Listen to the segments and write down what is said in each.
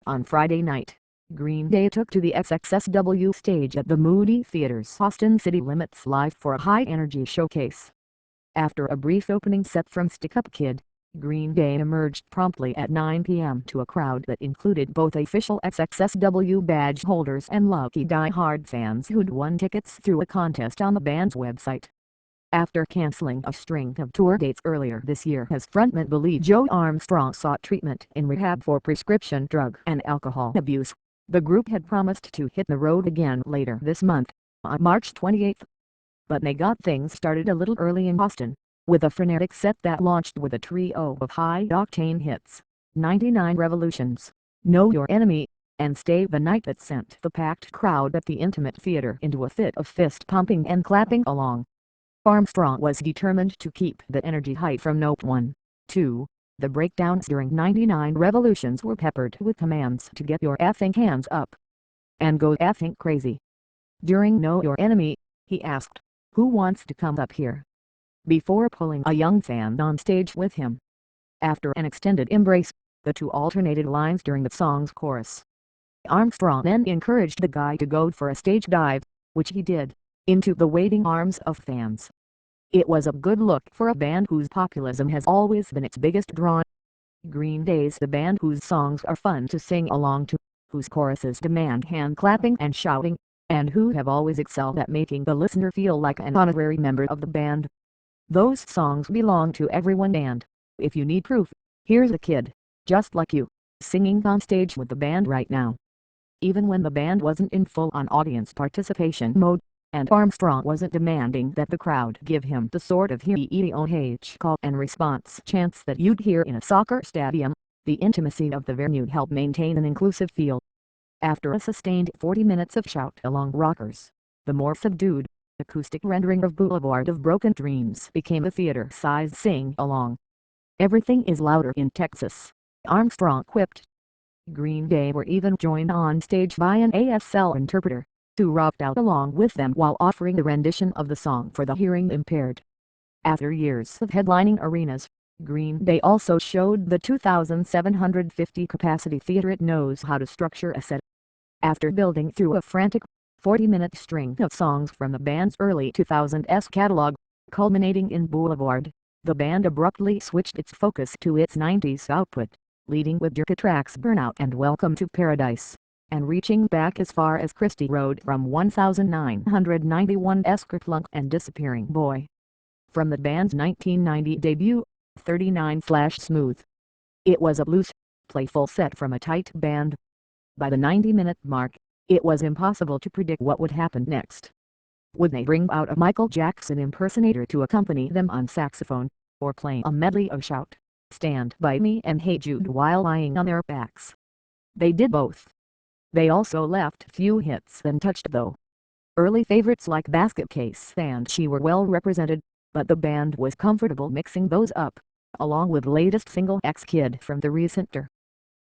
On Friday night, Green Day took to the SXSW stage at the Moody Theater's Austin City Limits Live for a high-energy showcase. After a brief opening set from Stick Up Kid, Green Day emerged promptly at 9 p.m. to a crowd that included both official SXSW badge holders and lucky die-hard fans who'd won tickets through a contest on the band's website. After canceling a string of tour dates earlier this year as frontman Billy Joe Armstrong sought treatment in rehab for prescription drug and alcohol abuse, the group had promised to hit the road again later this month, on March 28. But they got things started a little early in Austin, with a frenetic set that launched with a trio of high-octane hits, 99 Revolutions, Know Your Enemy, and Stay the Night that sent the packed crowd at the Intimate Theater into a fit of fist-pumping and clapping along. Armstrong was determined to keep the energy high from note 1, 2. The breakdowns during 99 Revolutions were peppered with commands to get your effing hands up and go effing crazy. During Know Your Enemy, he asked, "Who wants to come up here?" before pulling a young fan on stage with him. After an extended embrace, the two alternated lines during the song's chorus. Armstrong then encouraged the guy to go for a stage dive, which he did, into the waiting arms of fans. It was a good look for a band whose populism has always been its biggest draw. Green Day's the band whose songs are fun to sing along to, whose choruses demand hand clapping and shouting, and who have always excelled at making the listener feel like an honorary member of the band. Those songs belong to everyone, and, if you need proof, here's a kid, just like you, singing on stage with the band right now. Even when the band wasn't in full-on audience participation mode, and Armstrong wasn't demanding that the crowd give him the sort of hee-hee-oh-hey call and response chants that you'd hear in a soccer stadium, the intimacy of the venue helped maintain an inclusive feel. After a sustained 40 minutes of shout-along rockers, the more subdued, acoustic rendering of Boulevard of Broken Dreams became a theater-sized sing-along. "Everything is louder in Texas," Armstrong quipped. Green Day were even joined on stage by an ASL interpreter, who rocked out along with them while offering the rendition of the song for the hearing impaired. After years of headlining arenas, Green Day also showed the 2,750 capacity theater it knows how to structure a set. After building through a frantic 40-minute string of songs from the band's early 2000s catalog, culminating in Boulevard, the band abruptly switched its focus to its 90s output, leading with Jerka tracks Burnout and Welcome to Paradise, and reaching back as far as Christie Road from 1991's Kerplunk and Disappearing Boy. From the band's 1990 debut, 39/Smooth. It was a loose, playful set from a tight band. By the 90-minute mark, it was impossible to predict what would happen next. Would they bring out a Michael Jackson impersonator to accompany them on saxophone, or play a medley of Shout, Stand By Me and Hey Jude while lying on their backs? They did both. They also left few hits untouched though. Early favorites like Basket Case and She were well represented, but the band was comfortable mixing those up, along with latest single X-Kid from the recent tour.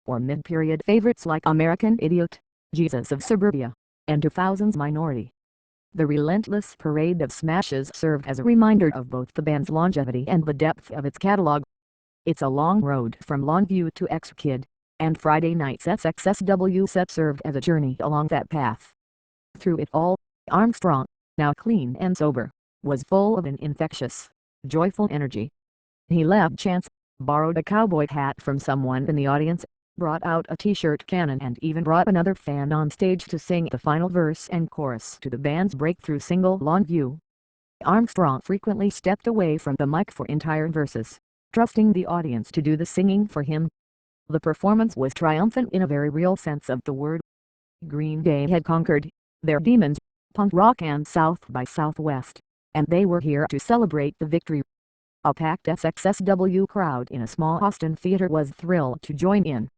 Or mid-period favorites like American Idiot, Jesus of Suburbia, and 2000's Minority. The relentless parade of smashes served as a reminder of both the band's longevity and the depth of its catalog. It's a long road from Longview to X-Kid, and Friday night's SXSW set served as a journey along that path. Through it all, Armstrong, now clean and sober, was full of an infectious, joyful energy. He laughed chants, borrowed a cowboy hat from someone in the audience, brought out a t-shirt cannon and even brought another fan on stage to sing the final verse and chorus to the band's breakthrough single Longview. Armstrong frequently stepped away from the mic for entire verses, trusting the audience to do the singing for him. The performance was triumphant in a very real sense of the word. Green Day had conquered their demons, punk rock and South by Southwest, and they were here to celebrate the victory. A packed SXSW crowd in a small Austin theater was thrilled to join in.